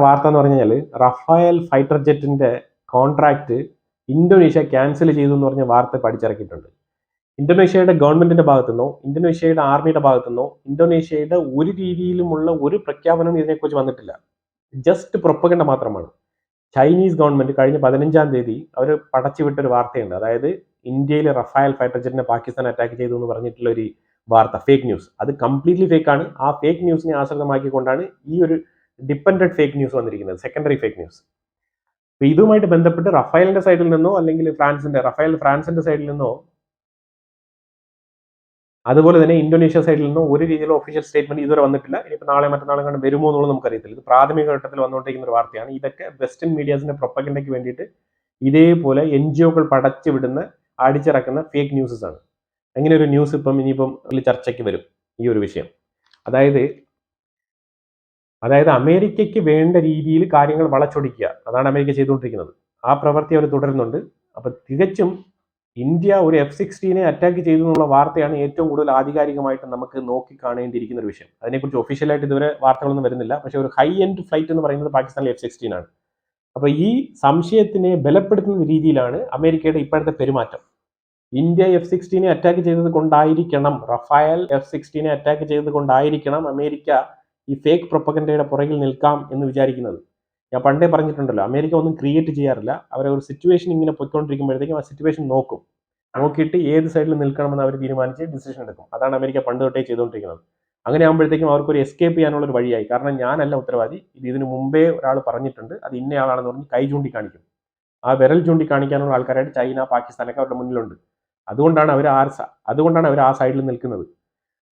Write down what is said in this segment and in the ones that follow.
വാർത്ത എന്ന് പറഞ്ഞു കഴിഞ്ഞാൽ റഫായൽ ഫൈറ്റർ ജെറ്റിന്റെ കോൺട്രാക്ട് ഇന്തോനേഷ്യ ക്യാൻസൽ ചെയ്തു എന്ന് പറഞ്ഞ വാർത്ത പഠിച്ചിറക്കിയിട്ടുണ്ട്. ഇന്തോനേഷ്യയുടെ ഗവൺമെന്റിന്റെ ഭാഗത്തുനിന്നോ ഇന്തോനേഷ്യയുടെ ആർമിയുടെ ഭാഗത്തുനിന്നോ ഇന്തോനേഷ്യയുടെ ഒരു രീതിയിലുമുള്ള ഒരു പ്രഖ്യാപനം ഇതിനെക്കുറിച്ച് വന്നിട്ടില്ല. ജസ്റ്റ് പ്രൊപ്പഗണ്ട മാത്രമാണ്. ചൈനീസ് ഗവൺമെന്റ് കഴിഞ്ഞ 15-ാം തീയതി അവർ പടച്ചുവിട്ടൊരു വാർത്തയുണ്ട്. അതായത് ഇന്ത്യയിലെ റഫായൽ ഫൈറ്റർ ജെറ്റിനെ പാകിസ്ഥാൻ അറ്റാക്ക് ചെയ്തു എന്ന് പറഞ്ഞിട്ടുള്ള ഒരു വാർത്ത, ഫേക്ക് ന്യൂസ്. അത് കംപ്ലീറ്റ്ലി ഫേക്ക് ആണ്. ആ ഫേക്ക് ന്യൂസിനെ ആശ്രിതമാക്കിക്കൊണ്ടാണ് ഈ ഒരു ഡിപ്പെൻഡന്റ് ഫേക്ക് ന്യൂസ് വന്നിരിക്കുന്നത്, സെക്കൻഡറി ഫേക്ക് ന്യൂസ്. അപ്പൊ ഇതുമായിട്ട് ബന്ധപ്പെട്ട് റഫായലിന്റെ സൈഡിൽ നിന്നോ അല്ലെങ്കിൽ ഫ്രാൻസിന്റെ സൈഡിൽ നിന്നോ അതുപോലെ തന്നെ ഇന്തോനേഷ്യ സൈഡിൽ നിന്നോ ഒരു രീതിയിലുള്ള ഒഫീഷ്യൽ സ്റ്റേറ്റ്മെന്റ് ഇതുവരെ വന്നിട്ടില്ല. ഇനിയിപ്പോൾ നാളെ മറ്റന്നാളെ കണ്ട് വരുമോ എന്നുള്ളത് നമുക്കറിയത്തില്ല. ഇത് പ്രാഥമിക ഘട്ടത്തിൽ വന്നുകൊണ്ടിരിക്കുന്ന ഒരു വാർത്തയാണ്. ഇതൊക്കെ വെസ്റ്റേൺ മീഡിയാസിന്റെ പ്രൊപ്പഗണ്ടയ്ക്ക് വേണ്ടിയിട്ട് ഇതേപോലെ NGOകൾ പടച്ചു വിടുന്ന അടിച്ചിറക്കുന്ന ഫേക്ക് ന്യൂസസ് ആണ്. അങ്ങനെ ഒരു ന്യൂസ് ഇനിയിപ്പം ചർച്ചയ്ക്ക് വരും ഈ ഒരു വിഷയം. അതായത് അമേരിക്കയ്ക്ക് വേണ്ട രീതിയിൽ കാര്യങ്ങൾ വളച്ചൊടിക്കുക, അതാണ് അമേരിക്ക ചെയ്തുകൊണ്ടിരിക്കുന്നത്. ആ പ്രവൃത്തി അവർ തുടരുന്നുണ്ട്. അപ്പൊ തികച്ചും ഇന്ത്യ ഒരു F-16 അറ്റാക്ക് ചെയ്തു എന്നുള്ള വാർത്തയാണ് ഏറ്റവും കൂടുതൽ ആധികാരികമായിട്ട് നമുക്ക് നോക്കി കാണേണ്ടിയിരിക്കുന്ന ഒരു വിഷയം. അതിനെക്കുറിച്ച് ഒഫീഷ്യലായിട്ട് ഇതുവരെ വാർത്തകളൊന്നും വരുന്നില്ല. പക്ഷേ ഒരു ഹൈ എൻഡ് ഫ്ലൈറ്റ് എന്ന് പറയുന്നത് പാകിസ്ഥാനിലെ F-16 ആണ്. അപ്പൊ ഈ സംശയത്തിനെ ബലപ്പെടുത്തുന്ന രീതിയിലാണ് അമേരിക്കയുടെ ഇപ്പോഴത്തെ പെരുമാറ്റം. ഇന്ത്യ F-16 അറ്റാക്ക് ചെയ്തത് കൊണ്ടായിരിക്കണം, റഫായൽ F-16 അറ്റാക്ക് ചെയ്തത് കൊണ്ടായിരിക്കണം അമേരിക്ക ഈ ഫേക്ക് പ്രൊപ്പഗണ്ടയുടെ പുറകിൽ നിൽക്കാം എന്ന് വിചാരിക്കുന്നത്. ഞാൻ പണ്ടേ പറഞ്ഞിട്ടുണ്ടല്ലോ, അമേരിക്ക ഒന്നും ക്രിയേറ്റ് ചെയ്യാറില്ല. അവരെ ഒരു സിറ്റുവേഷൻ ഇങ്ങനെ പൊയ്ക്കൊണ്ടിരിക്കുമ്പോഴത്തേക്കും ആ സിറ്റുവേഷൻ നോക്കിയിട്ട് ഏത് സൈഡിൽ നിൽക്കണമെന്ന് അവർ തീരുമാനിച്ച് ഡിസിഷൻ എടുക്കും. അതാണ് അമേരിക്ക പണ്ട് തൊട്ടേ ചെയ്തുകൊണ്ടിരിക്കുന്നത്. അങ്ങനെ ആകുമ്പോഴത്തേക്കും അവർക്ക് ഒരു എസ്കേപ്പ് ചെയ്യാനുള്ള ഒരു വഴിയായി. കാരണം ഞാനല്ല ഉത്തരവാദി, ഇതിനു മുമ്പേ ഒരാൾ പറഞ്ഞിട്ടുണ്ട്, അത് ഇന്നയാളാണെന്ന് പറഞ്ഞ് കൈ ചൂണ്ടിക്കാണിക്കും. ആ വിരൽ ചൂണ്ടിക്കാണിക്കാനുള്ള ആൾക്കാരായിട്ട് ചൈന, പാകിസ്ഥാനൊക്കെ അവരുടെ മുന്നിലുണ്ട്. അതുകൊണ്ടാണ് അവർ ആ സൈഡിൽ നിൽക്കുന്നത്.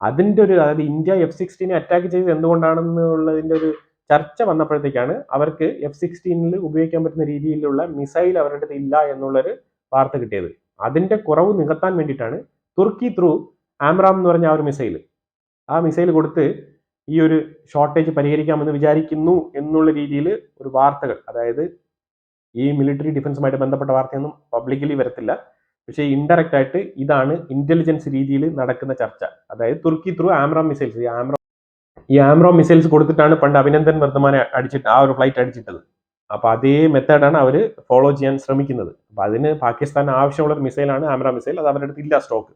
അതായത് ഇന്ത്യ F-16 അറ്റാക്ക് ചെയ്തത് എന്തുകൊണ്ടാണെന്നുള്ളതിന്റെ ഒരു ചർച്ച വന്നപ്പോഴത്തേക്കാണ് അവർക്ക് F-16 ഉപയോഗിക്കാൻ പറ്റുന്ന രീതിയിലുള്ള മിസൈൽ അവരുടെ അടുത്ത് ഇല്ല എന്നുള്ളൊരു വാർത്ത കിട്ടിയത്. അതിന്റെ കുറവ് നികത്താൻ വേണ്ടിയിട്ടാണ് തുർക്കി ത്രൂ ആംറാം എന്ന് പറഞ്ഞ ആ മിസൈൽ കൊടുത്ത് ഈ ഒരു ഷോർട്ടേജ് പരിഹരിക്കാമെന്ന് വിചാരിക്കുന്നു എന്നുള്ള രീതിയിൽ ഒരു വാർത്തകൾ, അതായത് ഈ മിലിറ്ററി ഡിഫൻസുമായിട്ട് ബന്ധപ്പെട്ട വാർത്തയൊന്നും പബ്ലിക്കലി വരത്തില്ല. പക്ഷേ ഇൻഡയറക്റ്റ് ആയിട്ട് ഇതാണ് ഇന്റലിജൻസ് രീതിയിൽ നടക്കുന്ന ചർച്ച. അതായത് തുർക്കി ത്രൂ ആംറാം മിസൈൽസ്, ഈ ആംറോം മിസൈൽസ് കൊടുത്തിട്ടാണ് പണ്ട് അഭിനന്ദൻ വർദ്ധമാനെ ആ ഒരു ഫ്ലൈറ്റ് അടിച്ചിട്ടത്. അപ്പൊ അതേ മെത്തേഡാണ് അവർ ഫോളോ ചെയ്യാൻ ശ്രമിക്കുന്നത്. അപ്പൊ അതിന് പാകിസ്ഥാന് ആവശ്യമുള്ള ഒരു മിസൈലാണ് ആംറാം മിസൈൽ. അത് അവരുടെ അടുത്ത് ഇല്ല സ്റ്റോക്ക്.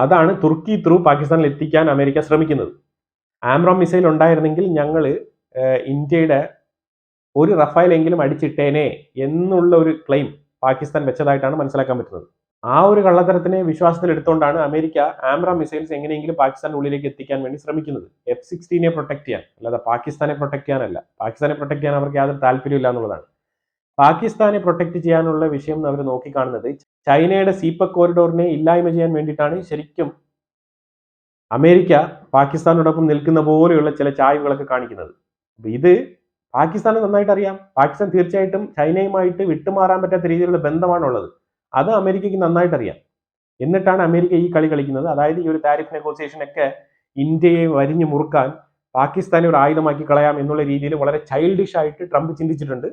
അതാണ് തുർക്കി ത്രൂ പാകിസ്ഥാനിൽ എത്തിക്കാൻ അമേരിക്ക ശ്രമിക്കുന്നത്. ആംറാം മിസൈൽ ഉണ്ടായിരുന്നെങ്കിൽ ഞങ്ങൾ ഇന്ത്യയുടെ ഒരു റഫായിലെങ്കിലും അടിച്ചിട്ടേനെ എന്നുള്ള ഒരു ക്ലെയിം പാകിസ്ഥാൻ വെച്ചതായിട്ടാണ് മനസ്സിലാക്കാൻ പറ്റുന്നത്. ആ ഒരു കള്ളത്തരത്തിനെ വിശ്വാസത്തിൽ എടുത്തുകൊണ്ടാണ് അമേരിക്ക ആംറാം മിസൈൽസ് എങ്ങനെയെങ്കിലും പാകിസ്ഥാന്റെ ഉള്ളിലേക്ക് എത്തിക്കാൻ വേണ്ടി ശ്രമിക്കുന്നത്. F-16 പ്രൊട്ടക്ട് ചെയ്യാൻ, അല്ലാതെ പാകിസ്ഥാനെ പ്രൊട്ടക്ട് ചെയ്യാനല്ല. പാകിസ്ഥാനെ പ്രൊട്ടക്ട് ചെയ്യാൻ അവർക്ക് യാതൊരു താല്പര്യമില്ല എന്നുള്ളതാണ്. പാകിസ്ഥാനെ പ്രൊട്ടക്ട് ചെയ്യാനുള്ള വിഷയം അവർ നോക്കിക്കാണുന്നത് ചൈനയുടെ സീപക് കോറിഡോറിനെ ഇല്ലായ്മ ചെയ്യാൻ വേണ്ടിയിട്ടാണ്. ശരിക്കും അമേരിക്ക പാകിസ്ഥാനോടൊപ്പം നിൽക്കുന്ന പോലെയുള്ള ചില ചായ്വുകളൊക്കെ കാണിക്കുന്നത്. ഇത് പാകിസ്ഥാന് നന്നായിട്ട് അറിയാം. പാകിസ്ഥാൻ തീർച്ചയായിട്ടും ചൈനയുമായിട്ട് വിട്ടുമാറാൻ പറ്റാത്ത രീതിയിലുള്ള ബന്ധമാണുള്ളത്. അത് അമേരിക്കയ്ക്ക് നന്നായിട്ട് അറിയാം. എന്നിട്ടാണ് അമേരിക്ക ഈ കളി കളിക്കുന്നത്. അതായത് ഈ ഒരു താരിഫ് നെഗോസിയേഷൻ ഒക്കെ ഇന്ത്യയെ വരിഞ്ഞു മുറുക്കാൻ പാകിസ്ഥാനെ ഒരു ആയുധമാക്കി കളയാം എന്നുള്ള രീതിയിൽ വളരെ ചൈൽഡിഷ് ആയിട്ട് ട്രംപ് ചിന്തിച്ചിട്ടുണ്ട്.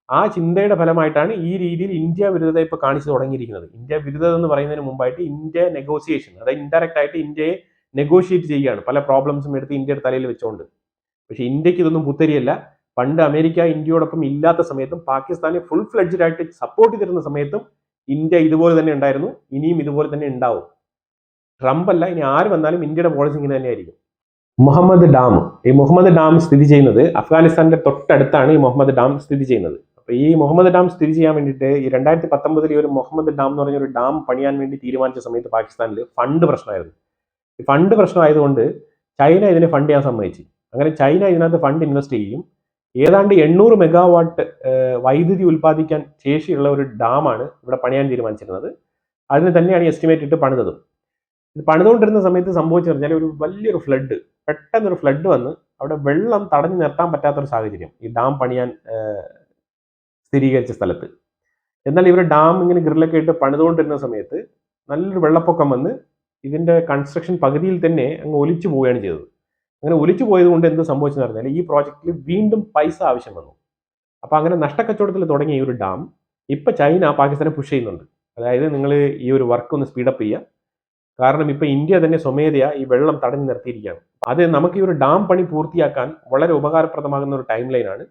ആ ചിന്തയുടെ ഫലമായിട്ടാണ് ഈ രീതിയിൽ ഇന്ത്യ വിരുദ്ധത ഇപ്പൊ കാണിച്ചു തുടങ്ങിയിരിക്കുന്നത്. ഇന്ത്യ വിരുദ്ധത എന്ന് പറയുന്നതിന് മുമ്പായിട്ട് ഇന്ത്യ നെഗോസിയേഷൻ, അതായത് ഇൻഡയറക്റ്റ് ആയിട്ട് ഇന്ത്യയെ നെഗോഷിയേറ്റ് ചെയ്യുകയാണ്, പല പ്രോബ്ലംസും എടുത്ത് ഇന്ത്യയുടെ തലയിൽ വെച്ചുകൊണ്ട്. പക്ഷെ ഇന്ത്യക്ക് ഇതൊന്നും പുത്തരിയല്ല. പണ്ട് അമേരിക്ക ഇന്ത്യയോടൊപ്പം ഇല്ലാത്ത സമയത്തും പാകിസ്ഥാനെ ഫുൾ ഫ്ലെഡ്ജഡ് ആയിട്ട് സപ്പോർട്ട് ചെയ്തിരുന്ന സമയത്തും ഇന്ത്യ ഇതുപോലെ തന്നെ ഉണ്ടായിരുന്നു, ഇനിയും ഇതുപോലെ തന്നെ ഉണ്ടാവും. ട്രംപ് അല്ല, ഇനി ആര് വന്നാലും ഇന്ത്യയുടെ പോളിസി ഇങ്ങനെ തന്നെയായിരിക്കും. ഈ മുഹമ്മദ് ഡാം സ്ഥിതി ചെയ്യുന്നത് അഫ്ഗാനിസ്ഥാന്റെ തൊട്ടടുത്താണ്. ഈ മുഹമ്മദ് ഡാം സ്ഥിതി ചെയ്യുന്നത്. അപ്പൊ ഈ മുഹമ്മദ് ഡാം സ്ഥിതി ചെയ്യാൻ വേണ്ടിയിട്ട് ഈ 2019 ഈ ഒരു മുഹമ്മദ് ഡാം എന്ന് പറഞ്ഞ ഒരു ഡാം പണിയാൻ വേണ്ടി തീരുമാനിച്ച സമയത്ത് പാകിസ്ഥാനിൽ ഫണ്ട് പ്രശ്നമായിരുന്നു. ഈ ഫണ്ട് പ്രശ്നമായതുകൊണ്ട് ചൈന ഇതിനെ ഫണ്ട് ചെയ്യാൻ സമ്മതിച്ചു. അങ്ങനെ ചൈന ഇതിനകത്ത് ഫണ്ട് ഇൻവെസ്റ്റ് ചെയ്യും. ഏതാണ്ട് 800 മെഗാവാട്ട് വൈദ്യുതി ഉൽപ്പാദിക്കാൻ ശേഷിയുള്ള ഒരു ഡാമാണ് ഇവിടെ പണിയാൻ തീരുമാനിച്ചിരുന്നത്. അതിന് തന്നെയാണ് എസ്റ്റിമേറ്റ് ഇട്ട് പണിതതും. ഇത് പണിതുകൊണ്ടിരുന്ന സമയത്ത് സംഭവിച്ചു പറഞ്ഞാൽ ഒരു വലിയൊരു പെട്ടെന്നൊരു ഫ്ലഡ് വന്ന് അവിടെ വെള്ളം തടഞ്ഞു നിർത്താൻ പറ്റാത്തൊരു സാഹചര്യം ഈ ഡാം പണിയാൻ സ്ഥിരീകരിച്ച സ്ഥലത്ത്. എന്നാൽ ഇവർ ഡാം ഇങ്ങനെ ഗ്രില്ലൊക്കെ ഇട്ട് പണിതുകൊണ്ടിരുന്ന സമയത്ത് നല്ലൊരു വെള്ളപ്പൊക്കം വന്ന് ഇതിന്റെ കൺസ്ട്രക്ഷൻ പകുതിയിൽ തന്നെ അങ്ങ് ഒലിച്ചു പോവുകയാണ് ചെയ്തത്. അങ്ങനെ ഒലിച്ചു പോയത് കൊണ്ട് എന്ത് സംഭവിച്ചെന്ന് പറഞ്ഞാൽ ഈ പ്രോജക്റ്റിൽ വീണ്ടും പൈസ ആവശ്യം വന്നു. അപ്പൊ അങ്ങനെ നഷ്ടക്കച്ചവടത്തിൽ തുടങ്ങിയ ഈ ഒരു ഡാം ഇപ്പൊ ചൈന പാകിസ്ഥാനെ പുഷ് ചെയ്യുന്നുണ്ട്. അതായത് നിങ്ങൾ ഈ ഒരു വർക്ക് ഒന്ന് സ്പീഡപ്പ് ചെയ്യുക, കാരണം ഇപ്പോൾ ഇന്ത്യ തന്നെ സ്വമേധയാ ഈ വെള്ളം തടഞ്ഞു നിർത്തിയിരിക്കുകയാണ്. അത് നമുക്ക് ഈ ഒരു ഡാം പണി പൂർത്തിയാക്കാൻ വളരെ ഉപകാരപ്രദമാകുന്ന ഒരു ടൈം ലൈനാണ്.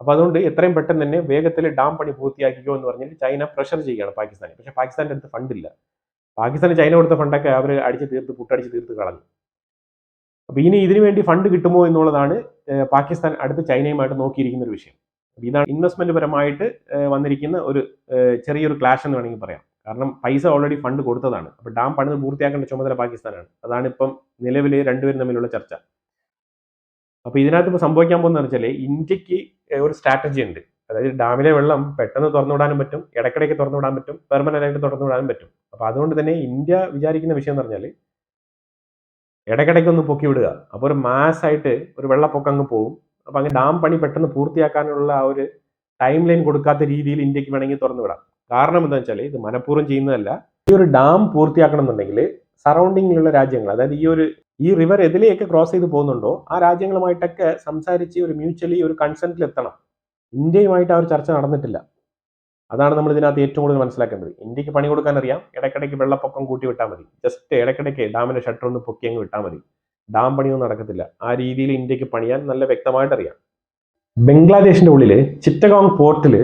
അപ്പോൾ അതുകൊണ്ട് എത്രയും പെട്ടെന്ന് തന്നെ വേഗത്തിൽ ഡാം പണി പൂർത്തിയാക്കിക്കോ എന്ന് പറഞ്ഞിട്ട് ചൈന പ്രഷർ ചെയ്യുകയാണ് പാകിസ്ഥാനെ. പക്ഷേ പാകിസ്ഥാൻ്റെ അടുത്ത് ഫണ്ടില്ല. പാകിസ്ഥാന് ചൈന കൊടുത്ത ഫണ്ടൊക്കെ അവർ അടിച്ച് തീർത്ത് പുട്ടടിച്ച് തീർത്ത് കളഞ്ഞു. അപ്പോൾ ഇനി ഇതിനു വേണ്ടി ഫണ്ട് കിട്ടുമോ എന്നുള്ളതാണ് പാകിസ്ഥാൻ അടുത്ത് ചൈനയുമായിട്ട് നോക്കിയിരിക്കുന്ന ഒരു വിഷയം. ഇതാണ് ഇൻവെസ്റ്റ്മെന്റ് പരമായിട്ട് വന്നിരിക്കുന്ന ഒരു ചെറിയൊരു ക്ലാഷ് എന്ന് വേണമെങ്കിൽ പറയാം. കാരണം പൈസ ഓൾറെഡി ഫണ്ട് കൊടുത്തതാണ്. അപ്പോൾ ഡാം പണിത് പൂർത്തിയാക്കേണ്ട ചുമതല പാകിസ്ഥാനാണ്. അതാണ് ഇപ്പം നിലവിൽ രണ്ടുപേരും തമ്മിലുള്ള ചർച്ച. അപ്പോൾ ഇതിനകത്ത് ഇപ്പോൾ സംഭവിക്കാൻ പോകുന്നതെന്ന് വെച്ചാൽ ഇന്ത്യക്ക് ഒരു സ്ട്രാറ്റജി ഉണ്ട്. അതായത് ഡാമിലെ വെള്ളം പെട്ടെന്ന് തുറന്നുവിടാനും പറ്റും, ഇടയ്ക്കിടയ്ക്ക് തുറന്നുവിടാൻ പറ്റും, പെർമനന്റ് ആയിട്ട് തുറന്നുവിടാനും പറ്റും. അപ്പോൾ അതുകൊണ്ട് തന്നെ ഇന്ത്യ വിചാരിക്കുന്ന വിഷയം എന്ന് പറഞ്ഞാൽ ഇടയ്ക്കിടയ്ക്ക് ഒന്ന് പൊക്കി വിടുക. അപ്പോൾ ഒരു മാസായിട്ട് ഒരു വെള്ളപ്പൊക്കം അങ്ങ് പോകും. അപ്പോൾ അങ്ങനെ ഡാം പണി പെട്ടെന്ന് പൂർത്തിയാക്കാനുള്ള ആ ഒരു ടൈം ലൈൻ കൊടുക്കാത്ത രീതിയിൽ ഇന്ത്യക്ക് വേണമെങ്കിൽ തുറന്നു വിടാം. കാരണം എന്താ വെച്ചാൽ ഇത് മനഃപൂർവ്വം ചെയ്യുന്നതല്ല. ഈ ഒരു ഡാം പൂർത്തിയാക്കണം എന്നുണ്ടെങ്കിൽ സറൗണ്ടിങ്ങിലുള്ള രാജ്യങ്ങൾ, അതായത് ഈ റിവർ എതിലെയൊക്കെ ക്രോസ് ചെയ്ത് പോകുന്നുണ്ടോ ആ രാജ്യങ്ങളുമായിട്ടൊക്കെ സംസാരിച്ച് ഒരു മ്യൂച്വലി ഒരു കൺസെന്റിൽ എത്തണം. ഇന്ത്യയുമായിട്ട് ആ ഒരു ചർച്ച നടന്നിട്ടില്ല. അതാണ് നമ്മൾ ഇതിനകത്ത് ഏറ്റവും കൂടുതൽ മനസ്സിലാക്കേണ്ടത്. ഇന്ത്യക്ക് പണി കൊടുക്കാൻ അറിയാം, ഇടയ്ക്കിടയ്ക്ക് വെള്ളപ്പൊക്കം കൂട്ടി വിട്ടാൽ മതി. ജസ്റ്റ് ഇടയ്ക്കിടയ്ക്ക് ഡാമിന്റെ ഷട്ടർ ഒന്ന് പൊക്കി അങ്ങ് വിട്ടാൽ മതി. ഡാം പണിയൊന്നും നടക്കത്തില്ല. ആ രീതിയിൽ ഇന്ത്യക്ക് പണിയാൻ നല്ല വ്യക്തമായിട്ട് അറിയാം. ബംഗ്ലാദേശിന്റെ ഉള്ളിൽ ചിറ്റഗോങ് പോർട്ടിൽ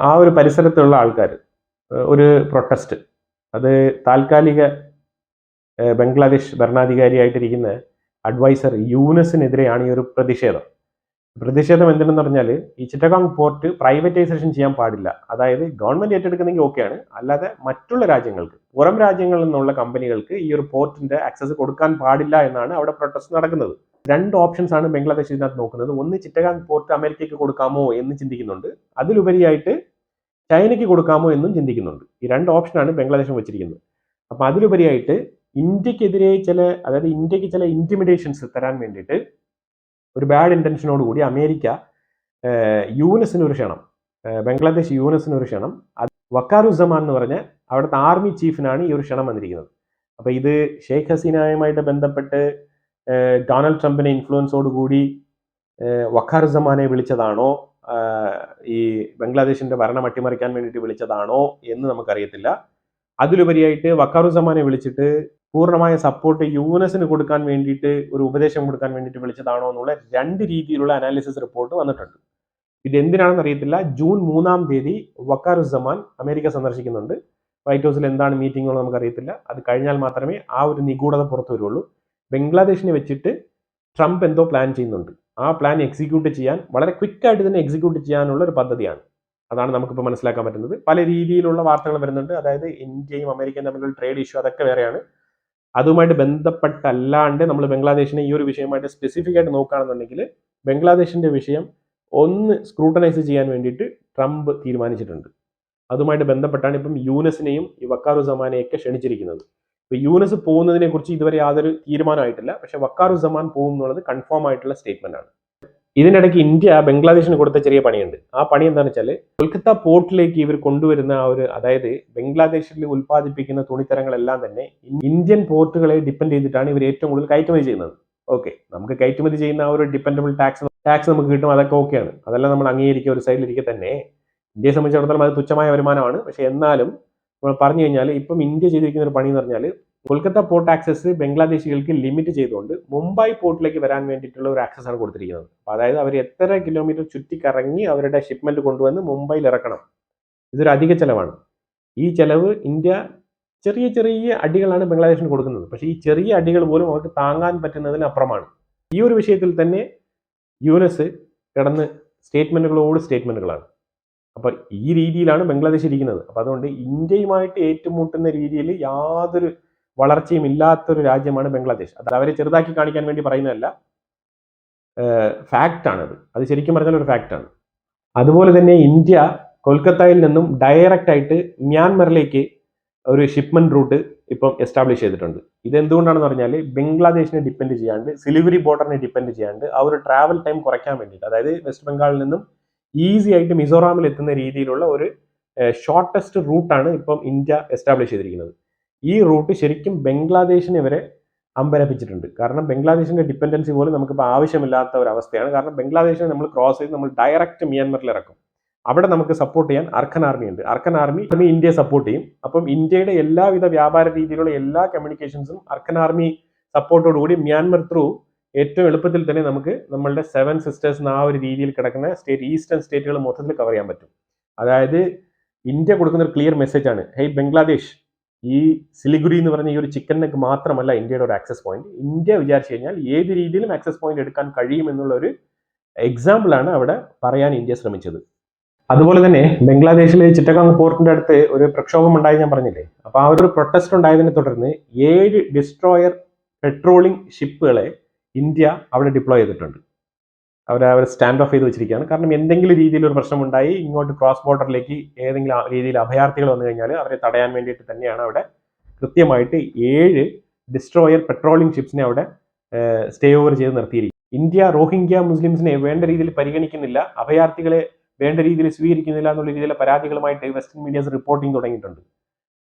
ആ ഒരു പരിസരത്തുള്ള ആൾക്കാർ ഒരു പ്രൊട്ടസ്റ്റ്, അത് താൽക്കാലിക ബംഗ്ലാദേശ് ഭരണാധികാരിയായിട്ടിരിക്കുന്ന അഡ്വൈസർ യൂനസിനെതിരെയാണ് ഈ ഒരു പ്രതിഷേധം എന്തിനെന്ന് പറഞ്ഞാൽ ഈ ചിറ്റഗോങ് പോർട്ട് പ്രൈവറ്റൈസേഷൻ ചെയ്യാൻ പാടില്ല. അതായത് ഗവൺമെന്റ് ഏറ്റെടുക്കുന്നെങ്കിൽ ഓക്കെയാണ്, അല്ലാതെ മറ്റുള്ള രാജ്യങ്ങൾക്ക്, പുറം രാജ്യങ്ങളിൽ നിന്നുള്ള കമ്പനികൾക്ക് ഈ ഒരു പോർട്ടിന്റെ ആക്സസ് കൊടുക്കാൻ പാടില്ല എന്നാണ് അവിടെ പ്രൊട്ടസ്റ്റ് നടക്കുന്നത്. രണ്ട് ഓപ്ഷൻസ് ആണ് ബംഗ്ലാദേശ് ഇതിനകത്ത് നോക്കുന്നത്. ഒന്ന്, ചിറ്റഗോങ് പോർട്ട് അമേരിക്കയ്ക്ക് കൊടുക്കാമോ എന്ന് ചിന്തിക്കുന്നുണ്ട്. അതിലുപരിയായിട്ട് ചൈനയ്ക്ക് കൊടുക്കാമോ എന്നും ചിന്തിക്കുന്നുണ്ട്. ഈ രണ്ട് ഓപ്ഷനാണ് ബംഗ്ലാദേശ് വെച്ചിരിക്കുന്നത്. അപ്പം അതിലുപരിയായിട്ട് ഇന്ത്യക്കെതിരെ ഇന്ത്യക്ക് ചില ഇന്റിമിഡേഷൻസ് തരാൻ വേണ്ടിയിട്ട് ഒരു ബാഡ് ഇന്റൻഷനോട് കൂടി അമേരിക്ക യൂനസിന് ഒരു ക്ഷണം, ബംഗ്ലാദേശ് യൂനസിന് ഒരു ക്ഷണം, വക്കാറുസമാൻ എന്ന് പറഞ്ഞ അവിടുത്തെ ആർമി ചീഫിനാണ് ഈ ഒരു ക്ഷണം വന്നിരിക്കുന്നത്. അപ്പോൾ ഇത് ഷെയ്ഖ് ഹസീനയുമായിട്ട് ബന്ധപ്പെട്ട് ഡൊണാൾഡ് ട്രംപിന്റെ ഇൻഫ്ലുവൻസോട് കൂടി വക്കാറുസമാനെ വിളിച്ചതാണോ, ഈ ബംഗ്ലാദേശിന്റെ ഭരണം അട്ടിമറിക്കാൻ വേണ്ടിയിട്ട് വിളിച്ചതാണോ എന്ന് നമുക്കറിയത്തില്ല. അതിലുപരിയായിട്ട് വക്കാറുസമാനെ വിളിച്ചിട്ട് പൂർണ്ണമായ സപ്പോർട്ട് യൂനസിന് കൊടുക്കാൻ വേണ്ടിയിട്ട്, ഒരു ഉപദേശം കൊടുക്കാൻ വേണ്ടിയിട്ട് വിളിച്ചതാണോ എന്നുള്ള രണ്ട് രീതിയിലുള്ള അനാലിസിസ് റിപ്പോർട്ട് വന്നിട്ടുണ്ട്. ഇത് എന്തിനാണെന്ന് അറിയത്തില്ല. ജൂൺ 3-ാം തീയതി വക്കാറുസമാൻ അമേരിക്ക സന്ദർശിക്കുന്നുണ്ട്. വൈറ്റ് ഹൗസിൽ എന്താണ് മീറ്റിംഗ് എന്ന് നമുക്കറിയത്തില്ല. അത് കഴിഞ്ഞാൽ മാത്രമേ ആ ഒരു നിഗൂഢത പുറത്തു വരുള്ളൂ. ബംഗ്ലാദേശിനെ വെച്ചിട്ട് ട്രംപ് എന്തോ പ്ലാൻ ചെയ്യുന്നുണ്ട്. ആ പ്ലാൻ എക്സിക്യൂട്ട് ചെയ്യാൻ, വളരെ ക്വിക്കായിട്ട് തന്നെ എക്സിക്യൂട്ട് ചെയ്യാനുള്ള ഒരു പദ്ധതിയാണ്. അതാണ് നമുക്കിപ്പോൾ മനസ്സിലാക്കാൻ പറ്റുന്നത്. പല രീതിയിലുള്ള വാർത്തകൾ വരുന്നുണ്ട്. അതായത് ഇന്ത്യയും അമേരിക്കയും തമ്മിലുള്ള ട്രേഡ് ഇഷ്യൂ, അതൊക്കെ വേറെയാണ്. അതുമായിട്ട് ബന്ധപ്പെട്ടല്ലാണ്ട് നമ്മൾ ബംഗ്ലാദേശിനെ ഈ ഒരു വിഷയമായിട്ട് സ്പെസിഫിക് ആയിട്ട് നോക്കുകയാണെന്നുണ്ടെങ്കിൽ ബംഗ്ലാദേശിന്റെ വിഷയം ഒന്ന് സ്ക്രൂട്ടനൈസ് ചെയ്യാൻ വേണ്ടിയിട്ട് ട്രംപ് തീരുമാനിച്ചിട്ടുണ്ട്. അതുമായിട്ട് ബന്ധപ്പെട്ടാണ് ഇപ്പം യൂനസിനെയും ഈ വക്കാറുസമാനെയൊക്കെ ക്ഷണിച്ചിരിക്കുന്നത്. ഇപ്പോൾ യൂനസ് പോകുന്നതിനെ കുറിച്ച് ഇതുവരെ യാതൊരു തീരുമാനമായിട്ടില്ല. പക്ഷേ വക്കാറുസമാൻ പോകും എന്നുള്ളത് കൺഫേം ആയിട്ടുള്ള സ്റ്റേറ്റ്മെന്റ് ആണ്. ഇതിനിടയ്ക്ക് ഇന്ത്യ ബംഗ്ലാദേശിന് കൊടുത്ത ചെറിയ പണിയുണ്ട്. ആ പണി എന്താണെന്ന് വെച്ചാൽ കൊൽക്കത്ത പോർട്ടിലേക്ക് ഇവർ കൊണ്ടുവരുന്ന അതായത് ബംഗ്ലാദേശിൽ ഉൽപ്പാദിപ്പിക്കുന്ന തുണിത്തരങ്ങളെല്ലാം തന്നെ ഇന്ത്യൻ പോർട്ടുകളെ ഡിപ്പെൻഡ് ചെയ്തിട്ടാണ് ഇവർ ഏറ്റവും കൂടുതൽ കയറ്റുമതി ചെയ്യുന്നത്. ഓക്കെ, നമുക്ക് കയറ്റുമതി ചെയ്യുന്ന ആ ഒരു ഡിപ്പെൻഡബിൾ ടാക്സ് നമുക്ക് കിട്ടും, അതൊക്കെ ഓക്കെയാണ്. അതെല്ലാം നമ്മൾ അംഗീകരിക്കുക ഒരു സൈഡിലിരിക്കെ തന്നെ. ഇന്ത്യയെ സംബന്ധിച്ചിടത്തോളം അത് തുച്ഛമായ വരുമാനമാണ്. പക്ഷെ എന്നാലും നമ്മൾ പറഞ്ഞു കഴിഞ്ഞാൽ ഇപ്പം ഇന്ത്യ ചെയ്തിരിക്കുന്ന ഒരു പണി എന്ന് പറഞ്ഞാൽ കൊൽക്കത്ത പോർട്ട് ആക്സസ് ബംഗ്ലാദേശികൾക്ക് ലിമിറ്റ് ചെയ്തുകൊണ്ട് മുംബൈ പോർട്ടിലേക്ക് വരാൻ വേണ്ടിയിട്ടുള്ള ഒരു ആക്സസ് ആണ് കൊടുത്തിരിക്കുന്നത്. അപ്പോൾ അതായത് അവർ എത്ര കിലോമീറ്റർ ചുറ്റിക്കറങ്ങി അവരുടെ ഷിപ്മെന്റ് കൊണ്ടുവന്ന് മുംബൈയിൽ ഇറക്കണം. ഇതൊരു അധിക ചെലവാണ്. ഈ ചെലവ് ഇന്ത്യ ചെറിയ ചെറിയ അടികളാണ് ബംഗ്ലാദേശിന് കൊടുക്കുന്നത്. പക്ഷേ ഈ ചെറിയ അടികൾ പോലും അവർക്ക് താങ്ങാൻ പറ്റുന്നതിന് അപ്പുറമാണ്. ഈ ഒരു വിഷയത്തിൽ തന്നെ യൂനസ് കിടന്ന് സ്റ്റേറ്റ്മെന്റുകളാണ്. അപ്പോൾ ഈ രീതിയിലാണ് ബംഗ്ലാദേശ് ഇരിക്കുന്നത്. അപ്പോൾ അതുകൊണ്ട് ഇന്ത്യയുമായിട്ട് ഏറ്റുമുട്ടുന്ന രീതിയിൽ യാതൊരു വളർച്ചയും ഇല്ലാത്തൊരു രാജ്യമാണ് ബംഗ്ലാദേശ്. അത് അവരെ ചെറുതാക്കി കാണിക്കാൻ വേണ്ടി പറയുന്നതല്ല, ഫാക്റ്റാണത്. അത് ശരിക്കും പറഞ്ഞാൽ ഒരു ഫാക്റ്റാണ്. അതുപോലെ തന്നെ ഇന്ത്യ കൊൽക്കത്തയിൽ നിന്നും ഡയറക്റ്റ് ആയിട്ട് മ്യാൻമറിലേക്ക് ഒരു ഷിപ്മെന്റ് റൂട്ട് ഇപ്പം എസ്റ്റാബ്ലിഷ് ചെയ്തിട്ടുണ്ട്. ഇതെന്തുകൊണ്ടാണെന്ന് പറഞ്ഞാൽ ബംഗ്ലാദേശിനെ ഡിപ്പെൻഡ് ചെയ്യാണ്ട്, സിലിഗുരി ബോർഡറിനെ ഡിപ്പെൻഡ് ചെയ്യാണ്ട് ആ ഒരു ട്രാവൽ ടൈം കുറയ്ക്കാൻ വേണ്ടിയിട്ട്, അതായത് വെസ്റ്റ് ബംഗാളിൽ നിന്നും ഈസി ആയിട്ട് മിസോറാമിൽ എത്തുന്ന രീതിയിലുള്ള ഒരു ഷോർട്ടസ്റ്റ് റൂട്ടാണ് ഇപ്പം ഇന്ത്യ എസ്റ്റാബ്ലിഷ് ചെയ്തിരിക്കുന്നത്. ഈ റൂട്ട് ശരിക്കും ബംഗ്ലാദേശിനെ വരെ അമ്പരപ്പിച്ചിട്ടുണ്ട്. കാരണം ബംഗ്ലാദേശിന്റെ ഡിപ്പെൻഡൻസി പോലും നമുക്കിപ്പോൾ ആവശ്യമില്ലാത്ത ഒരു അവസ്ഥയാണ്. കാരണം ബംഗ്ലാദേശിനെ നമ്മൾ ക്രോസ് ചെയ്ത് നമ്മൾ ഡയറക്റ്റ് മ്യാൻമറിൽ ഇറക്കും. അവിടെ നമുക്ക് സപ്പോർട്ട് ചെയ്യാൻ അർക്കൻ ആർമി ഉണ്ട്. അർക്കൻ ആർമി ഇന്ത്യയെ സപ്പോർട്ട് ചെയ്യും. അപ്പം ഇന്ത്യയുടെ എല്ലാവിധ വ്യാപാര രീതിയിലുള്ള എല്ലാ കമ്മ്യൂണിക്കേഷൻസും അർക്കൻ ആർമി സപ്പോർട്ടോടുകൂടി മ്യാൻമർ ത്രൂ ഏറ്റവും എളുപ്പത്തിൽ തന്നെ നമുക്ക് നമ്മളുടെ 7 സിസ്റ്റേഴ്സ് എന്ന ആ ഒരു രീതിയിൽ കിടക്കുന്ന ഈസ്റ്റേൺ സ്റ്റേറ്റുകൾ മൊത്തത്തിൽ കവർ ചെയ്യാൻ പറ്റും. അതായത് ഇന്ത്യ കൊടുക്കുന്ന ഒരു ക്ലിയർ മെസ്സേജ് ആണ്, ഹേയ് ബംഗ്ലാദേശ്, ഈ സിലിഗുരി എന്ന് പറഞ്ഞ ഈ ഒരു ചിക്കൻ നെക്ക് മാത്രമല്ല ഇന്ത്യയുടെ ഒരു ആക്സസ് പോയിന്റ്. ഇന്ത്യ വിചാരിച്ചു കഴിഞ്ഞാൽ ഏത് രീതിയിലും ആക്സസ് പോയിന്റ് എടുക്കാൻ കഴിയും എന്നുള്ള ഒരു എക്സാമ്പിൾ ആണ് അവിടെ പറയാൻ ഇന്ത്യ ശ്രമിച്ചത്. അതുപോലെ തന്നെ ബംഗ്ലാദേശിലെ ചിറ്റഗോങ് പോർട്ടിന്റെ അടുത്ത് ഒരു പ്രക്ഷോഭം ഉണ്ടായി ഞാൻ പറഞ്ഞില്ലേ. അപ്പോൾ ആ ഒരു പ്രൊട്ടസ്റ്റ് ഉണ്ടായതിനെ തുടർന്ന് 7 ഡിസ്ട്രോയർ പെട്രോളിംഗ് ഷിപ്പുകളെ ഇന്ത്യ അവിടെ ഡിപ്ലോയ് ചെയ്തിട്ടുണ്ട്. അവർ സ്റ്റാൻഡ് ഓഫ് ചെയ്ത് വെച്ചിരിക്കുകയാണ്. കാരണം എന്തെങ്കിലും രീതിയിൽ ഒരു പ്രശ്നമുണ്ടായി ഇങ്ങോട്ട് ക്രോസ് ബോർഡറിലേക്ക് ഏതെങ്കിലും രീതിയിൽ അഭയാർത്ഥികൾ വന്നു കഴിഞ്ഞാൽ അവരെ തടയാൻ വേണ്ടിയിട്ട് തന്നെയാണ് അവിടെ കൃത്യമായിട്ട് 7 ഡിസ്ട്രോയർ പെട്രോളിംഗ് ഷിപ്സിനെ അവിടെ സ്റ്റേ ഓവർ ചെയ്ത് നിർത്തിയിരിക്കും. ഇന്ത്യ റോഹിംഗ്യ മുസ്ലിംസിനെ വേണ്ട രീതിയിൽ പരിഗണിക്കുന്നില്ല, അഭയാർത്ഥികളെ വേണ്ട രീതിയിൽ സ്വീകരിക്കുന്നില്ല എന്നുള്ള രീതിയിലെ പരാതികളുമായിട്ട് വെസ്റ്റേൺ മീഡിയാസ് റിപ്പോർട്ടിംഗ് തുടങ്ങിയിട്ടുണ്ട്.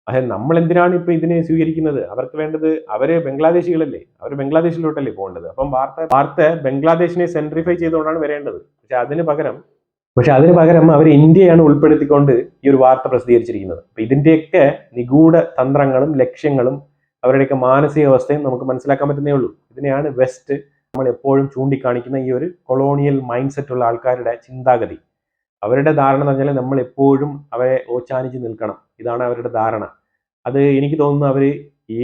അതായത് നമ്മൾ എന്തിനാണ് ഇപ്പൊ ഇതിനെ സ്വീകരിക്കുന്നത്? അവർക്ക് വേണ്ടത് അവര് ബംഗ്ലാദേശികളല്ലേ, അവർ ബംഗ്ലാദേശിലോട്ടല്ലേ പോകേണ്ടത്. അപ്പം വാർത്ത ബംഗ്ലാദേശിനെ സെൻട്രിഫൈ ചെയ്തുകൊണ്ടാണ് വരേണ്ടത്. പക്ഷെ അതിന് പകരം അവർ ഇന്ത്യയാണ് ഉൾപ്പെടുത്തിക്കൊണ്ട് ഈ ഒരു വാർത്ത പ്രസിദ്ധീകരിച്ചിരിക്കുന്നത്. അപ്പൊ ഇതിന്റെയൊക്കെ നിഗൂഢ തന്ത്രങ്ങളും ലക്ഷ്യങ്ങളും അവരുടെയൊക്കെ മാനസികാവസ്ഥയും നമുക്ക് മനസ്സിലാക്കാൻ പറ്റുന്നേ ഉള്ളൂ. ഇതിനെയാണ് വെസ്റ്റ് നമ്മൾ എപ്പോഴും ചൂണ്ടിക്കാണിക്കുന്ന ഈ ഒരു കൊളോണിയൽ മൈൻഡ് സെറ്റ് ഉള്ള ആൾക്കാരുടെ ചിന്താഗതി. അവരുടെ ധാരണ എന്ന് പറഞ്ഞാൽ നമ്മൾ എപ്പോഴും അവരെ ഓച്ചാനിച്ച് നിൽക്കണം, ഇതാണ് അവരുടെ ധാരണ. അത് എനിക്ക് തോന്നുന്നു അവർ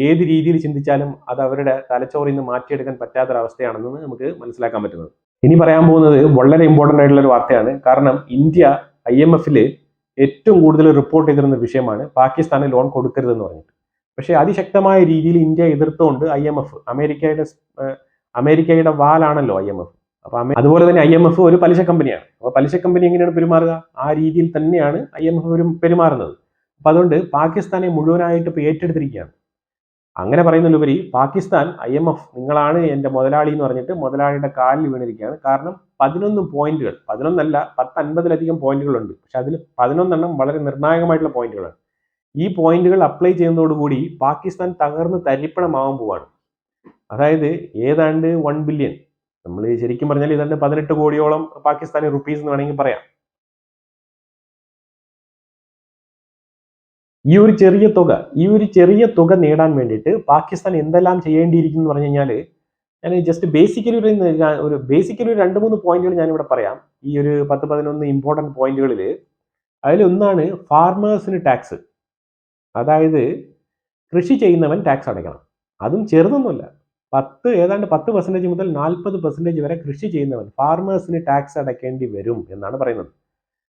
ഏത് രീതിയിൽ ചിന്തിച്ചാലും അത് അവരുടെ തലച്ചോറിൽ നിന്ന് മാറ്റിയെടുക്കാൻ പറ്റാത്തൊരവസ്ഥയാണെന്ന് നമുക്ക് മനസ്സിലാക്കാൻ പറ്റുന്നത്. ഇനി പറയാൻ പോകുന്നത് വളരെ ഇമ്പോർട്ടൻ്റ് ആയിട്ടുള്ള ഒരു വാർത്തയാണ്. കാരണം ഇന്ത്യ IMF ഏറ്റവും കൂടുതൽ റിപ്പോർട്ട് ചെയ്തിരുന്ന വിഷയമാണ് പാകിസ്ഥാന് ലോൺ കൊടുക്കരുതെന്ന് പറഞ്ഞിട്ട്. പക്ഷേ അതിശക്തമായ രീതിയിൽ ഇന്ത്യ എതിർത്തുകൊണ്ട് IMF, അമേരിക്കയുടെ വാലാണല്ലോ IMF. അപ്പം അതുപോലെ തന്നെ IMF ഒരു പലിശ കമ്പനിയാണ്. അപ്പോൾ പലിശ കമ്പനി എങ്ങനെയാണ് പെരുമാറുക? ആ രീതിയിൽ തന്നെയാണ് IMF പെരുമാറുന്നത്. അപ്പം അതുകൊണ്ട് പാകിസ്ഥാനെ മുഴുവനായിട്ട് ഇപ്പോൾ ഏറ്റെടുത്തിരിക്കുകയാണ്. അങ്ങനെ പറയുന്നതിലുപരി പാകിസ്ഥാൻ IMF നിങ്ങളാണ് എൻ്റെ മുതലാളി എന്ന് പറഞ്ഞിട്ട് മുതലാളിയുടെ കാലിൽ വീണിരിക്കുകയാണ്. കാരണം 11 പോയിന്റുകൾ, 11അല്ല 10-50ലധികം പോയിന്റുകളുണ്ട്. പക്ഷെ അതിൽ 11 വളരെ നിർണായകമായിട്ടുള്ള പോയിന്റുകളാണ്. ഈ പോയിന്റുകൾ അപ്ലൈ ചെയ്യുന്നതോടുകൂടി പാകിസ്ഥാൻ തകർന്ന് തരിപ്പണമാവാൻ പോവാണ്. അതായത് ഏതാണ്ട് 1 ബില്യൺ, നമ്മൾ ശരിക്കും പറഞ്ഞാൽ ഏതാണ്ട് 18 കോടിയോളം പാകിസ്ഥാനി റുപ്പീസ് എന്ന് വേണമെങ്കിൽ പറയാം. ഈ ഒരു ചെറിയ തുക നേടാൻ വേണ്ടിയിട്ട് പാകിസ്ഥാൻ എന്തെല്ലാം ചെയ്യേണ്ടിയിരിക്കും എന്ന് പറഞ്ഞു കഴിഞ്ഞാൽ, ഞാൻ ജസ്റ്റ് ബേസിക്കലി ഒരു 2-3 പോയിന്റുകൾ ഞാനിവിടെ പറയാം. ഈ ഒരു 10-11 ഇമ്പോർട്ടൻറ്റ് പോയിന്റുകളിൽ അതിലൊന്നാണ് ഫാർമേഴ്സിന് ടാക്സ്. അതായത് കൃഷി ചെയ്യുന്നവൻ ടാക്സ് അടയ്ക്കണം. അതും ചെറുതൊന്നുമല്ല, ഏതാണ്ട് 10% മുതൽ 40% വരെ കൃഷി ചെയ്യുന്നവൻ ഫാർമേഴ്സിന് ടാക്സ് അടയ്ക്കേണ്ടി വരും എന്നാണ് പറയുന്നത്.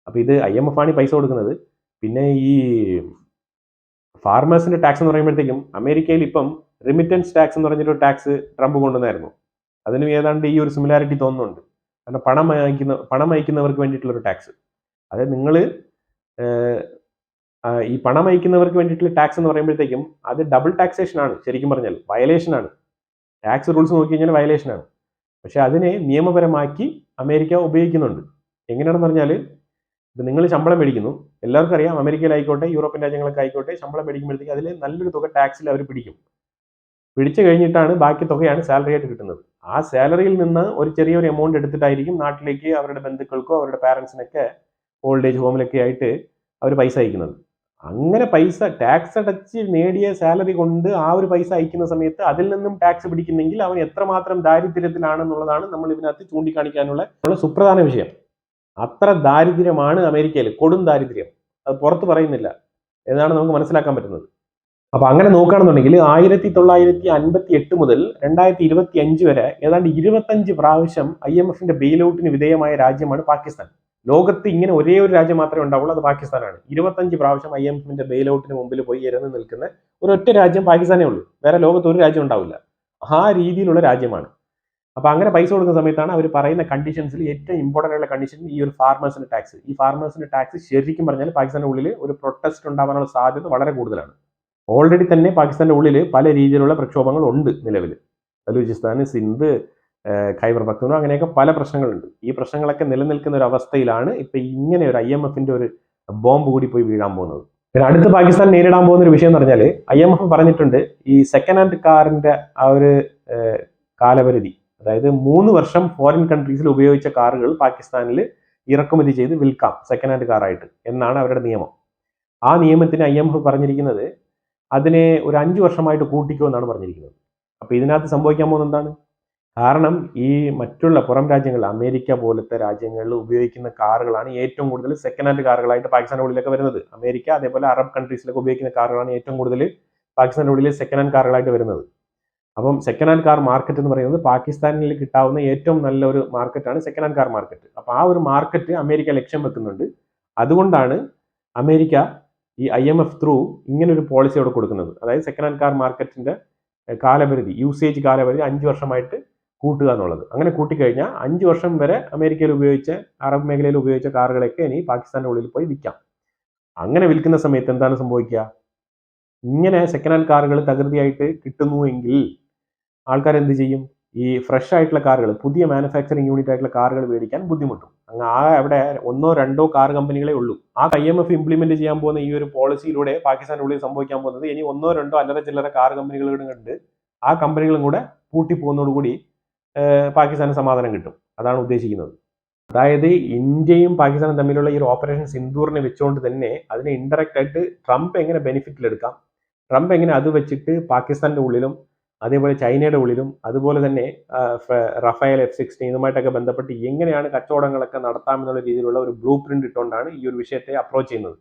അപ്പോൾ ഇത് IMF ആണ് പൈസ കൊടുക്കുന്നത്. പിന്നെ ഈ ഫാർമേഴ്സിന്റെ ടാക്സ് എന്ന് പറയുമ്പോഴത്തേക്കും അമേരിക്കയിൽ ഇപ്പം റിമിറ്റൻസ് ടാക്സ് എന്ന് പറഞ്ഞൊരു ടാക്സ് ട്രംപ് കൊണ്ടുവന്നായിരുന്നു. അതിനും ഏതാണ്ട് ഈ ഒരു സിമിലാരിറ്റി തോന്നുന്നുണ്ട്. കാരണം പണം അയക്കുന്നവർക്ക് വേണ്ടിയിട്ടുള്ള ഒരു ടാക്സ്. അതായത് നിങ്ങൾ ഈ പണം അയക്കുന്നവർക്ക് വേണ്ടിയിട്ടുള്ള ടാക്സ് എന്ന് പറയുമ്പോഴത്തേക്കും അത് ഡബിൾ ടാക്സേഷൻ ആണ്. ശരിക്കും പറഞ്ഞാൽ വയലേഷൻ ആണ്. ടാക്സ് റൂൾസ് നോക്കി കഴിഞ്ഞാൽ വയലേഷൻ ആണ്. പക്ഷെ അതിനെ നിയമപരമാക്കി അമേരിക്ക ഉപയോഗിക്കുന്നുണ്ട്. എങ്ങനെയാണെന്ന് പറഞ്ഞാൽ, ഇത് നിങ്ങൾ ശമ്പളം മേടിക്കുന്നു, എല്ലാവർക്കും അറിയാം അമേരിക്കയിലായിക്കോട്ടെ യൂറോപ്യൻ രാജ്യങ്ങളൊക്കെ ആയിക്കോട്ടെ, ശമ്പളം മേടിക്കുമ്പോഴത്തേക്ക് അതിൽ നല്ലൊരു തുക ടാക്സിൽ അവർ പിടിച്ചു കഴിഞ്ഞിട്ടാണ് ബാക്കി തുകയാണ് സാലറി ആയിട്ട് കിട്ടുന്നത്. ആ സാലറിയിൽ നിന്ന് ഒരു ചെറിയൊരു എമൗണ്ട് എടുത്തിട്ടായിരിക്കും നാട്ടിലേക്ക് അവരുടെ ബന്ധുക്കൾക്കോ അവരുടെ പാരൻസിനൊക്കെ ഓൾഡ് ഏജ് ഹോമിലൊക്കെ ആയിട്ട് അവർ പൈസ അയക്കുന്നത്. അങ്ങനെ പൈസ ടാക്സ് അടച്ച് നേടിയ സാലറി കൊണ്ട് ആ ഒരു പൈസ അയക്കുന്ന സമയത്ത് അതിൽ നിന്നും ടാക്സ് പിടിക്കുന്നെങ്കിൽ അവൻ എത്രമാത്രം ദാരിദ്ര്യത്തിലാണെന്നുള്ളതാണ് നമ്മൾ ഇതിനകത്ത് ചൂണ്ടിക്കാണിക്കാനുള്ള സുപ്രധാന വിഷയം. അത്ര ദാരിദ്ര്യമാണ് അമേരിക്കയിൽ, കൊടും ദാരിദ്ര്യം. അത് പുറത്ത് പറയുന്നില്ല എന്നാണ് നമുക്ക് മനസ്സിലാക്കാൻ പറ്റുന്നത്. അപ്പൊ അങ്ങനെ നോക്കുകയാണെന്നുണ്ടെങ്കിൽ 1958 മുതൽ 2025 വരെ ഏതാണ്ട് 25 പ്രാവശ്യം IMFന്റെ ബെയിലൗട്ടിന് വിധേയമായ രാജ്യമാണ് പാകിസ്ഥാൻ. ലോകത്ത് ഇങ്ങനെ ഒരേ ഒരു രാജ്യം മാത്രമേ ഉണ്ടാവുള്ളൂ, അത് പാകിസ്ഥാനാണ്. 25 പ്രാവശ്യം IMFന്റെ ബെയിലൗട്ടിന് മുമ്പിൽ പോയി ഇരന്ന് നിൽക്കുന്ന ഒരൊറ്റ രാജ്യം പാകിസ്ഥാനേ ഉള്ളൂ. വേറെ ലോകത്ത് ഒരു രാജ്യം ഉണ്ടാവില്ല. ആ രീതിയിലുള്ള രാജ്യമാണ്. അപ്പൊ അങ്ങനെ പൈസ കൊടുക്കുന്ന സമയത്താണ് അവർ പറയുന്ന കണ്ടീഷൻസിൽ ഏറ്റവും ഇമ്പോർട്ടൻ്റ് ആയിട്ടുള്ള കണ്ടീഷൻ ഈ ഒരു ഫാർമേഴ്സിന്റെ ടാക്സ്. ഈ ഫാർമേഴ്സിന്റെ ടാക്സ് ശരിക്കും പറഞ്ഞാൽ പാകിസ്ഥാന്റെ ഉള്ളിൽ ഒരു പ്രൊട്ടസ്റ്റ് ഉണ്ടാവാനുള്ള സാധ്യത വളരെ കൂടുതലാണ്. ഓൾറെഡി തന്നെ പാകിസ്ഥാന്റെ ഉള്ളിൽ പല രീതിയിലുള്ള പ്രക്ഷോഭങ്ങൾ ഉണ്ട് നിലവിൽ. ബലൂചിസ്ഥാൻ, സിന്ധ്, ഖൈബർ പഖ്തൂൺഖ്വ, അങ്ങനെയൊക്കെ പല പ്രശ്നങ്ങളുണ്ട്. ഈ പ്രശ്നങ്ങളൊക്കെ നിലനിൽക്കുന്ന ഒരു അവസ്ഥയിലാണ് ഇപ്പൊ ഇങ്ങനെ ഒരു IMFന്റെ ഒരു ബോംബ് കൂടി പോയി വീഴാൻ പോകുന്നത്. പിന്നെ അടുത്ത് പാകിസ്ഥാൻ നേരിടാൻ പോകുന്ന ഒരു വിഷയം എന്ന് പറഞ്ഞാൽ, IMF പറഞ്ഞിട്ടുണ്ട് ഈ സെക്കൻഡ് ഹാൻഡ് കാറിന്റെ ആ ഒരു കാലപരിധി, അതായത് 3 വർഷം ഫോറിൻ കൺട്രീസിൽ ഉപയോഗിച്ച കാറുകൾ പാകിസ്ഥാനിൽ ഇറക്കുമതി ചെയ്ത് വിൽക്കാം സെക്കൻഡ് ഹാൻഡ് കാറായിട്ട് എന്നാണ് അവരുടെ നിയമം. ആ നിയമത്തിന് IMF പറഞ്ഞിരിക്കുന്നത് അതിനെ ഒരു 5 വർഷമായിട്ട് കൂട്ടിക്കോ എന്നാണ് പറഞ്ഞിരിക്കുന്നത്. അപ്പോൾ ഇതിനകത്ത് സംഭവിക്കാൻ പോകുന്നത് എന്താണ്? കാരണം ഈ മറ്റുള്ള പുറം രാജ്യങ്ങൾ, അമേരിക്ക പോലത്തെ രാജ്യങ്ങളിൽ ഉപയോഗിക്കുന്ന കാറുകളാണ് ഏറ്റവും കൂടുതൽ സെക്കൻഡ് ഹാൻഡ് കാറുകളായിട്ട് പാകിസ്ഥാൻ്റെ ഉള്ളിലൊക്കെ വരുന്നത്. അമേരിക്ക അതേപോലെ അറബ് കൺട്രീസിലൊക്കെ ഉപയോഗിക്കുന്ന കാറുകളാണ് ഏറ്റവും കൂടുതൽ പാകിസ്ഥാൻ്റെ ഉള്ളിൽ സെക്കൻഡ് ഹാൻഡ് കാറുകളായിട്ട് വരുന്നത്. അപ്പം സെക്കൻഡ് ഹാൻഡ് കാർ മാർക്കറ്റ് എന്ന് പറയുന്നത് പാകിസ്ഥാനിൽ കിട്ടാവുന്ന ഏറ്റവും നല്ലൊരു മാർക്കറ്റാണ് സെക്കൻഡ് ഹാൻഡ് കാർ മാർക്കറ്റ്. അപ്പോൾ ആ ഒരു മാർക്കറ്റ് അമേരിക്ക ലക്ഷ്യം വെക്കുന്നുണ്ട്. അതുകൊണ്ടാണ് അമേരിക്ക ഈ IMF ത്രൂ ഇങ്ങനൊരു പോളിസി അവിടെ കൊടുക്കുന്നത്. അതായത് സെക്കൻഡ് ഹാൻഡ് കാർ മാർക്കറ്റിന്റെ കാലപരിധി, യൂസേജ് കാലപരിധി 5 വർഷമായിട്ട് കൂട്ടുക എന്നുള്ളത്. അങ്ങനെ കൂട്ടിക്കഴിഞ്ഞാൽ 5 വർഷം വരെ അമേരിക്കയിൽ ഉപയോഗിച്ച, അറബ് മേഖലയിൽ ഉപയോഗിച്ച കാറുകളൊക്കെ ഇനി പാകിസ്ഥാൻ്റെ ഉള്ളിൽ പോയി വിൽക്കാം. അങ്ങനെ വിൽക്കുന്ന സമയത്ത് എന്താണ് സംഭവിക്കുക? ഇങ്ങനെ സെക്കൻഡ് ഹാൻഡ് കാറുകൾ തകൃതിയായിട്ട് കിട്ടുന്നുവെങ്കിൽ ആൾക്കാർ എന്ത് ചെയ്യും? ഈ ഫ്രഷ് ആയിട്ടുള്ള കാറുകൾ, പുതിയ മാനുഫാക്ചറിങ് യൂണിറ്റ് ആയിട്ടുള്ള കാറുകൾ മേടിക്കാൻ ബുദ്ധിമുട്ടും. അങ്ങ് അവിടെ 1-2 കാർ കമ്പനികളെ ഉള്ളൂ. ആ IMF ഇംപ്ലിമെന്റ് ചെയ്യാൻ പോകുന്ന ഈ ഒരു പോളിസിയിലൂടെ പാകിസ്ഥാൻ്റെ ഉള്ളിൽ സംഭവിക്കാൻ പോകുന്നത് ഇനി 1-2 അല്ലറ ചില്ലറ കാർ കമ്പനികളും കണ്ട് ആ കമ്പനികളും കൂടെ പൂട്ടിപ്പോകുന്നതോടുകൂടി പാകിസ്ഥാന് സമാധാനം കിട്ടും. അതാണ് ഉദ്ദേശിക്കുന്നത്. അതായത് ഇന്ത്യയും പാകിസ്ഥാനും തമ്മിലുള്ള ഈ ഒരു ഓപ്പറേഷൻ സിന്ദൂറിനെ വെച്ചുകൊണ്ട് തന്നെ അതിനെ ഇൻഡയറക്റ്റ് ആയിട്ട് ട്രംപ് എങ്ങനെ ബെനിഫിറ്റിലെടുക്കാം, ട്രംപ് എങ്ങനെ അത് വെച്ചിട്ട് പാകിസ്ഥാൻ്റെ ഉള്ളിലും അതേപോലെ ചൈനയുടെ ഉള്ളിലും അതുപോലെ തന്നെ റഫേൽ F-16 ഇതുമായിട്ടൊക്കെ ബന്ധപ്പെട്ട് എങ്ങനെയാണ് കച്ചവടങ്ങളൊക്കെ നടത്താമെന്നുള്ള രീതിയിലുള്ള ഒരു ബ്ലൂ പ്രിന്റ് ഇട്ടുകൊണ്ടാണ് ഈ ഒരു വിഷയത്തെ അപ്രോച്ച് ചെയ്യുന്നത്.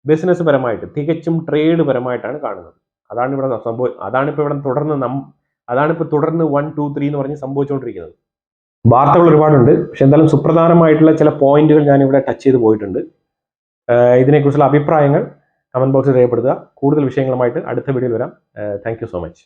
ബിസിനസ് പരമായിട്ട്, തികച്ചും ട്രേഡ് പരമായിട്ടാണ് കാണുന്നത്. അതാണിപ്പോൾ തുടർന്ന് 1, 2, 3 എന്ന് പറഞ്ഞ് സംഭവിച്ചുകൊണ്ടിരിക്കുന്നത്. വാർത്തകൾ ഒരുപാടുണ്ട്, പക്ഷെ എന്തായാലും സുപ്രധാനമായിട്ടുള്ള ചില പോയിന്റുകൾ ഞാനിവിടെ ടച്ച് ചെയ്ത് പോയിട്ടുണ്ട്. ഇതിനെക്കുറിച്ചുള്ള അഭിപ്രായങ്ങൾ കമന്റ് ബോക്സിൽ രേഖപ്പെടുത്തുക. കൂടുതൽ വിഷയങ്ങളുമായിട്ട് അടുത്ത വീഡിയോയിൽ വരാം. Thank you so much.